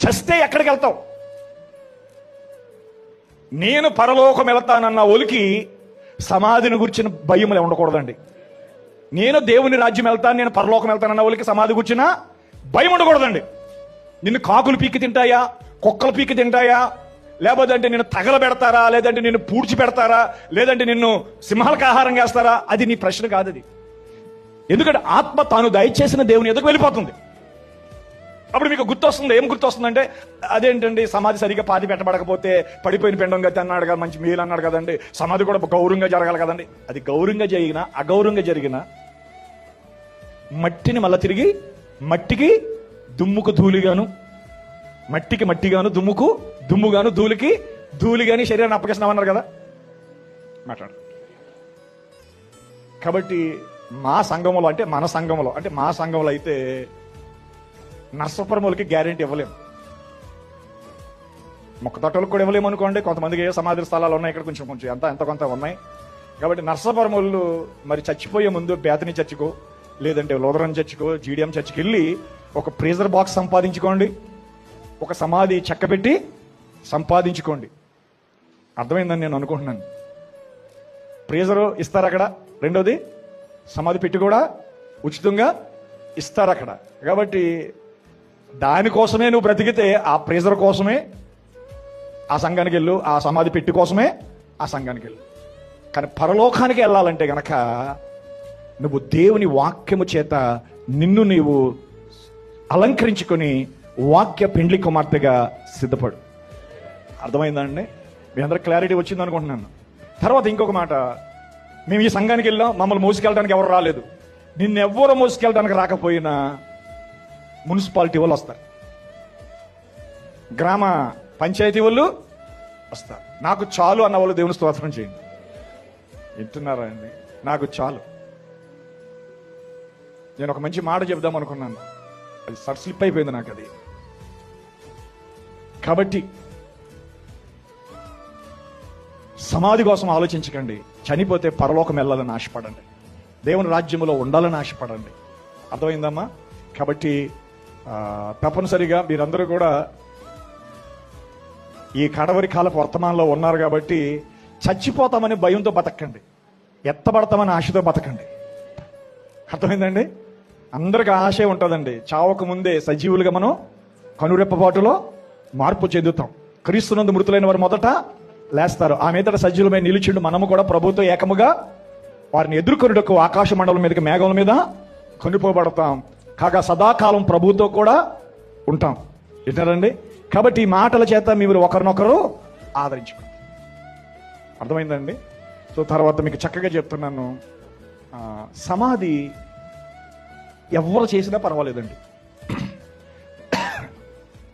చస్తే ఎక్కడికి వెళ్తావు? నేను పరలోకం వెళ్తానన్న ఒలికి సమాధిని గురించిన భయములు ఉండకూడదండి. నేను దేవుని రాజ్యం వెళ్తాను, నేను పరలోకం వెళ్తానన్న ఒలికి సమాధి గురించిన భయం ఉండకూడదండి. నిన్ను కాకులు పీకి తింటాయా, కుక్కలు పీకి తింటాయా, లేకపోతే నిన్ను తగలబెడతారా, లేదంటే నిన్ను పూడ్చి పెడతారా, లేదంటే నిన్ను సింహాలకు ఆహారం చేస్తారా, అది నీ ప్రశ్న కాదు. అది ఎందుకంటే ఆత్మ తాను దయచేసిన దేవుని ఎదుగు వెళ్ళిపోతుంది. అప్పుడు మీకు గుర్తొస్తుంది. ఏం గుర్తొస్తుందంటే, అదేంటండి సమాధి సరిగ్గా పాతి పెట్టబడకపోతే పడిపోయిన పిండం గతి అన్నాడు కదా, మంచి మేలు అన్నాడు కదండి, సమాధి కూడా గౌరవంగా జరగాలి కదండి. అది గౌరవంగా జరిగినా అగౌరవంగా జరిగినా మట్టిని మళ్ళా తిరిగి మట్టికి దుమ్ముకు ధూళిగాను, మట్టికి మట్టిగాను, దుమ్ముకు దుమ్ముగాను, ధూళికి ధూళిగాని శరీరాన్ని అప్పగిస్తున్నామన్నారు కదా. మాట్లాడు. కాబట్టి మా సంఘంలో అంటే మన సంఘంలో అంటే మా సంఘంలో అయితే నర్సపురములకి గ్యారెంటీ ఇవ్వలేము, మొక్క తోటలకు కూడా ఇవ్వలేము అనుకోండి. కొంతమందికి ఏ సమాధి స్థలాలు ఉన్నాయి ఇక్కడ, కొంచెం కొంచెం ఎంత కొంత ఉన్నాయి. కాబట్టి నర్సపురములు మరి చచ్చిపోయే ముందు బేతని చర్చికో, లేదంటే లూథరన్ చర్చికో, జీడిఎం చర్చికి వెళ్ళి ఒక ప్రేజర్ బాక్స్ సంపాదించుకోండి, ఒక సమాధి చెక్క పెట్టి సంపాదించుకోండి. అర్థమైందని నేను అనుకుంటున్నాను. ప్రేజరు ఇస్తారు అక్కడ, రెండోది సమాధి పెట్టి కూడా ఉచితంగా ఇస్తారు అక్కడ. కాబట్టి దానికోసమే నువ్వు బ్రతికితే ఆ ప్రేజర్ కోసమే ఆ సంఘానికి వెళ్ళు, ఆ సమాధి పెట్టి కోసమే ఆ సంఘానికి వెళ్ళు. కానీ పరలోకానికి వెళ్ళాలంటే గనక నువ్వు దేవుని వాక్యము చేత నిన్ను నీవు అలంకరించుకొని వాక్య పెండ్లి కుమార్తెగా సిద్ధపడు. అర్థమైందండి? మీ అందరికి క్లారిటీ వచ్చింది అనుకుంటున్నాను. తర్వాత ఇంకొక మాట, మేము ఈ సంఘానికి వెళ్ళాం, మమ్మల్ని మోసుకెళ్ళడానికి ఎవరు రాలేదు. నిన్నెవ్వరు మోసుకెళ్ళడానికి రాకపోయినా మున్సిపాలిటీ వాళ్ళు వస్తారు, గ్రామ పంచాయతీ వాళ్ళు వస్తారు. నాకు చాలు అన్న వాళ్ళు దేవుని స్తోత్రం చేయండి. వింటున్నారా అండి? నాకు చాలు. నేను ఒక మంచి మాట చెబుదాం అనుకున్నాను, అది స్లిప్ అయిపోయింది నాకు అది. కాబట్టి సమాధి కోసం ఆలోచించకండి. చనిపోతే పరలోకం వెళ్ళాలని ఆశపడండి, దేవుని రాజ్యంలో ఉండాలని ఆశపడండి. అర్థమైందమ్మా? కాబట్టి తప్పనిసరిగా మీరందరూ కూడా ఈ కడవరి కాలపు వర్తమానంలో ఉన్నారు కాబట్టి చచ్చిపోతామని భయంతో బతకండి, ఎత్తబడతామని ఆశతో బతకండి. అర్థమైందండి? అందరికి ఆశే ఉంటుందండి. చావక ముందే సజీవులుగా మనం కనురెప్పబాటులో మార్పు చెందుతాం. క్రీస్తునందు మృతులైన వారు మొదట లేస్తారు, ఆ మీదట సజీవులమై నిలిచిండు. మనము కూడా ప్రభుతో ఏకముగా వారిని ఎదుర్కొనుటకు ఆకాశ మండలం మీదకి మేఘముల మీద కొనిపోబడతాం. కాగా సదాకాలం ప్రభుతో కూడా ఉంటాం. వింటారండి? కాబట్టి ఈ మాటల చేత మీరు ఒకరినొకరు ఆదరించుకోండి. అర్థమైందండి? సో తర్వాత మీకు చక్కగా చెప్తున్నాను, సమాధి ఎవరు చేసినా పర్వాలేదండి.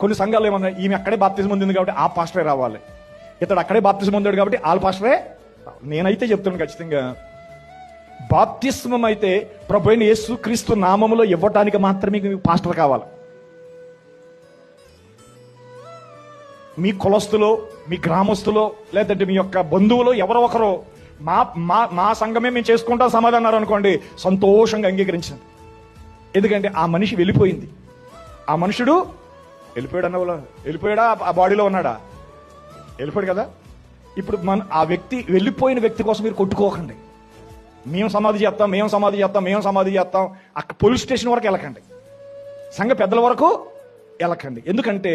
కొన్ని సంఘాలు ఏమన్నా, ఈమె అక్కడే బాప్తిజం పొందింది కాబట్టి ఆ పాస్టరే రావాలి, ఇతడు అక్కడే బాప్తిజం పొందాడు కాబట్టి ఆ పాస్టరే. నేనైతే చెప్తున్నాను ఖచ్చితంగా, బాప్తిస్మం అయితే ప్రభువైన యేసుక్రీస్తు నామములో ఇవ్వటానికి మాత్రమే మీకు పాస్టర్ కావాలి. మీ కులస్తులో, మీ గ్రామస్తులో, లేదంటే మీ యొక్క బంధువులో ఎవరో ఒకరు మా మా మా సంఘమే మేము చేసుకుంటాం సమాధి అన్నారు అనుకోండి, సంతోషంగా అంగీకరించండి. ఎందుకంటే ఆ మనిషి వెళ్ళిపోయింది, ఆ మనుషుడు వెళ్ళిపోయాడు. అన్న వెళ్ళిపోయాడా? ఆ బాడీలో ఉన్నాడా? వెళ్ళిపోయాడు కదా. ఇప్పుడు ఆ వ్యక్తి, వెళ్ళిపోయిన వ్యక్తి కోసం మీరు కొట్టుకోకండి. మేము సమాధి చేస్తాం, మేము సమాధి చేస్తాం, మేము సమాధి చేస్తాం. అక్కడ పోలీస్ స్టేషన్ వరకు వెళ్ళకండి, సంఘ పెద్దల వరకు వెళ్ళకండి. ఎందుకంటే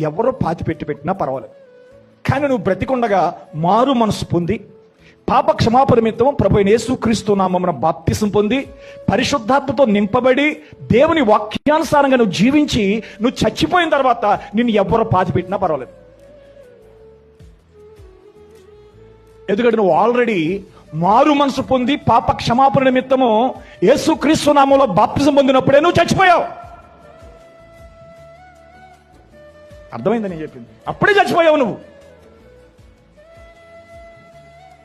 ఎవరు పాతి పెట్టినా పర్వాలేదు, కానీ నువ్వు బ్రతికుండగా మారు మనసు పొంది పాప క్షమాపణ నిమిత్తం ప్రభువైన యేసుక్రీస్తు నామమున బాప్తిసం పొంది పరిశుద్ధాత్మతో నింపబడి దేవుని వాక్యానుసారంగా నువ్వు జీవించి నువ్వు చచ్చిపోయిన తర్వాత నిన్ను ఎవరు పాతి పెట్టినా పర్వాలేదు. ఎందుకంటే నువ్వు ఆల్రెడీ మారు మనసు పొంది పాప క్షమాపణ నిమిత్తము యేసుక్రీస్తు నామములో బాప్తిసం పొందినప్పుడే నువ్వు చచ్చిపోయావు. అర్థమైందని చెప్పింది, అప్పుడే చచ్చిపోయావు నువ్వు.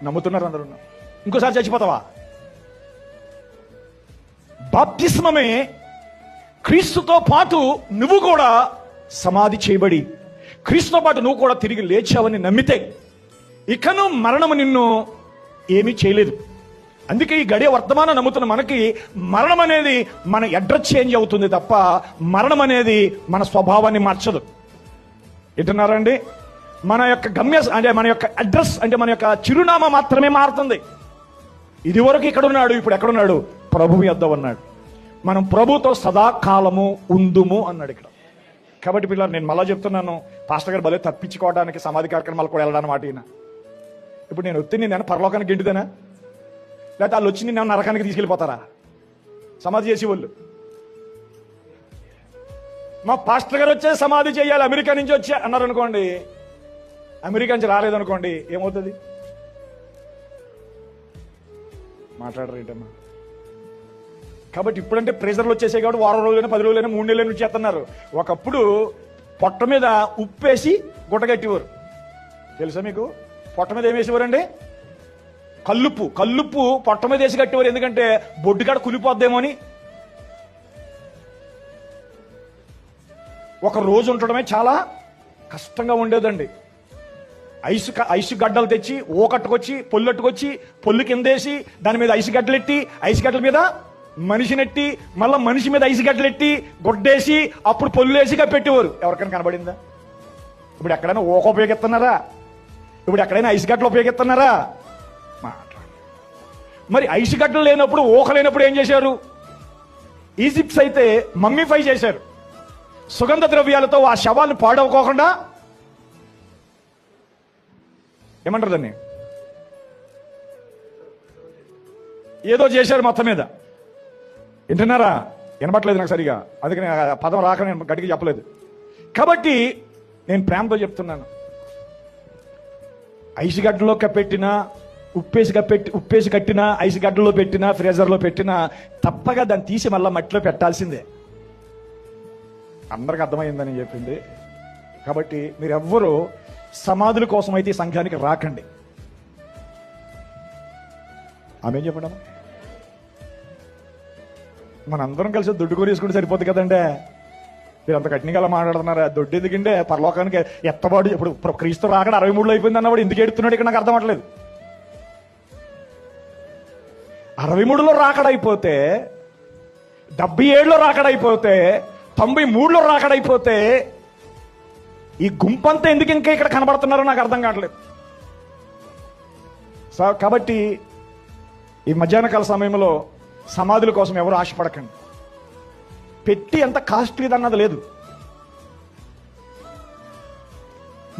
నమ్ముతున్నారు అందరూ? ఇంకోసారి చచ్చిపోతావా? బాప్తిస్మమే క్రీస్తుతో పాటు నువ్వు కూడా సమాధి చేయబడి క్రీస్తుతో పాటు నువ్వు కూడా తిరిగి లేచావని నమ్మితే ఇకను మరణము నిన్ను ఏమీ చేయలేదు. అందుకే ఈ గడియ వర్తమానం నమ్ముతున్న మనకి మరణం అనేది మన అడ్రస్ చేంజ్ అవుతుంది తప్ప మరణం అనేది మన స్వభావాన్ని మార్చదు. వింటున్నారండి? మన యొక్క అంటే మన యొక్క అడ్రస్ అంటే మన యొక్క చిరునామా మాత్రమే మారుతుంది. ఇదివరకు ఇక్కడ ఉన్నాడు, ఇప్పుడు ఎక్కడున్నాడు? ప్రభువు యొద్ద ఉన్నాడు. మనం ప్రభుతో సదాకాలము ఉందుము అన్నాడు ఇక్కడ. కాబట్టి పిల్లలు, నేను మళ్ళా చెప్తున్నాను, పాస్టర్ గారు భలే తప్పించుకోవడానికి సమాధి కార్యక్రమాలు కూడా వెళ్ళడానికి మాట ఈయన. ఇప్పుడు నేను వచ్చి నేను పరలోకానికి గెంటుదేనా, లేకపోతే వాళ్ళు వచ్చి నేను నరకానికి తీసుకెళ్ళిపోతారా సమాధి చేసి వాళ్ళు? మా పాస్టర్ గారు వచ్చే సమాధి చేయాలి, అమెరికా నుంచి వచ్చి అన్నారు అనుకోండి, అమెరికా నుంచి రాలేదనుకోండి, ఏమవుతుంది? మాట్లాడరు ఏంటమ్మా? కాబట్టి ఇప్పుడంటే ప్రెజర్లు వచ్చేసాయి కాబట్టి వారం రోజులైనా 10 రోజులైనా 3 నెలల నుంచి చేస్తున్నారు. ఒకప్పుడు పొట్ట మీద ఉప్పేసి గుట్టగట్టేవారు, తెలుసా మీకు? పొట్ట మీద ఏం వేసేవారండి? కల్లుప్పు పొట్ట మీద వేసి కట్టేవారు. ఎందుకంటే బొడ్డుకాడ కులిపోద్దేమో అని. ఒక రోజు ఉండడమే చాలా కష్టంగా ఉండేదండి. ఐసు గడ్డలు తెచ్చి ఓకట్టుకొచ్చి పొల్లట్టుకొచ్చి పొల్లు కిందేసి దాని మీద ఐసు గడ్డలెట్టి ఐసు గడ్డల మీద మనిషినెట్టి మళ్ళీ మనిషి మీద ఐసు గడ్డలెట్టి గొడ్డేసి అప్పుడు పొల్లేసిగా పెట్టేవారు. ఎవరికైనా కనబడిందా? ఇప్పుడు ఎక్కడైనా ఓక ఉపయోగిస్తున్నారా? ఇప్పుడు ఎక్కడైనా ఐసు గడ్డలు ఉపయోగిస్తున్నారా? మరి ఐసు గడ్డలు లేనప్పుడు, ఓక లేనప్పుడు ఏం చేశారు? ఈజిప్ట్స్ అయితే మమ్మీఫై చేశారు. సుగంధ ద్రవ్యాలతో ఆ శవాలను పాడవకోకుండా ఏమంటారు దాన్ని, ఏదో చేశారు మొత్తం మీద. వింటున్నారా? వినబట్లేదు నాకు సరిగా, అందుకని పదం రాక నేను గట్టిగా చెప్పలేదు. కాబట్టి నేను ప్రేమతో చెప్తున్నాను, ఐసు గడ్డలో పెట్టినా ఉప్పేసి కట్టినా ఐసు గడ్డలో పెట్టినా ఫ్రీజర్లో పెట్టినా తప్పగా దాన్ని తీసి మళ్ళీ మట్టిలో పెట్టాల్సిందే. అందరికి అర్థమైందని చెప్పింది. కాబట్టి మీరెవ్వరూ సమాధుల కోసం అయితే ఈ సంఘానికి రాకండి. ఆమె చెప్పడం, మనందరం కలిసి దొడ్డు కొనేసుకుంటే సరిపోతుంది కదండే. మీరు అంత కఠినంగా అలా మాట్లాడుతున్నారా? దొడ్డు ఎందుకంటే పరలోకానికి ఎత్తబాటు. ఇప్పుడు క్రీస్తు రాకడ 63లో అయిపోయింది అన్నవాడు ఎందుకు ఎడుతున్నాడు ఇక్కడ నాకు అర్థం అవ్వట్లేదు. 63లో రాకడైపోతే, 77లో రాకడైపోతే, 93లో రాకడైపోతే ఈ గుంపంతా ఎందుకు ఇంకా ఇక్కడ కనబడుతున్నారో నాకు అర్థం కావట్లేదు. కాబట్టి ఈ మధ్యాహ్న కాల సమయంలో సమాధుల కోసం ఎవరు ఆశపడకండి. పెట్టి ఎంత కాస్ట్లీది అన్నది లేదు.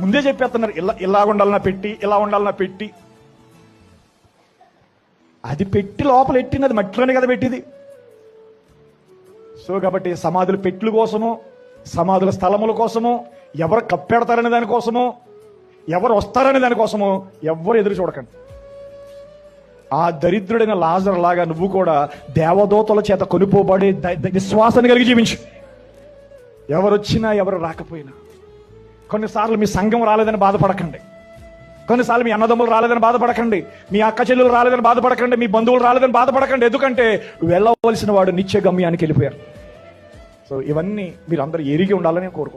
ముందే చెప్పేస్తున్నారు, ఇలా ఉండాలన్నా పెట్టి, ఇలా ఉండాలన్నా పెట్టి. అది పెట్టి లోపల ఎట్టినది మట్టిలోనే కదా పెట్టింది. సో కాబట్టి సమాధుల పెట్టుల కోసము, సమాధుల స్థలముల కోసము, ఎవరు కప్పెడతారనే దానికోసము, ఎవరు వస్తారనే దానికోసము ఎవరు ఎదురు చూడకండి. ఆ దరిద్రుడైన లాజరు లాగా నువ్వు కూడా దేవదూతల చేత కొనుపోబడి విశ్వాసాన్ని కలిగి జీవించు. ఎవరు వచ్చినా ఎవరు రాకపోయినా. కొన్నిసార్లు మీ సంఘం రాలేదని బాధపడకండి, కొన్నిసార్లు మీ అన్నదమ్ములు రాలేదని బాధపడకండి, మీ అక్క చెల్లెలు రాలేదని బాధపడకండి, మీ బంధువులు రాలేదని బాధపడకండి. ఎందుకంటే వెళ్ళవలసిన వాడు నిత్య గమ్యానికి వెళ్ళిపోయారు. సో ఇవన్నీ మీరు అందరూ ఎరిగి ఉండాలని కోరుకుంటున్నాను.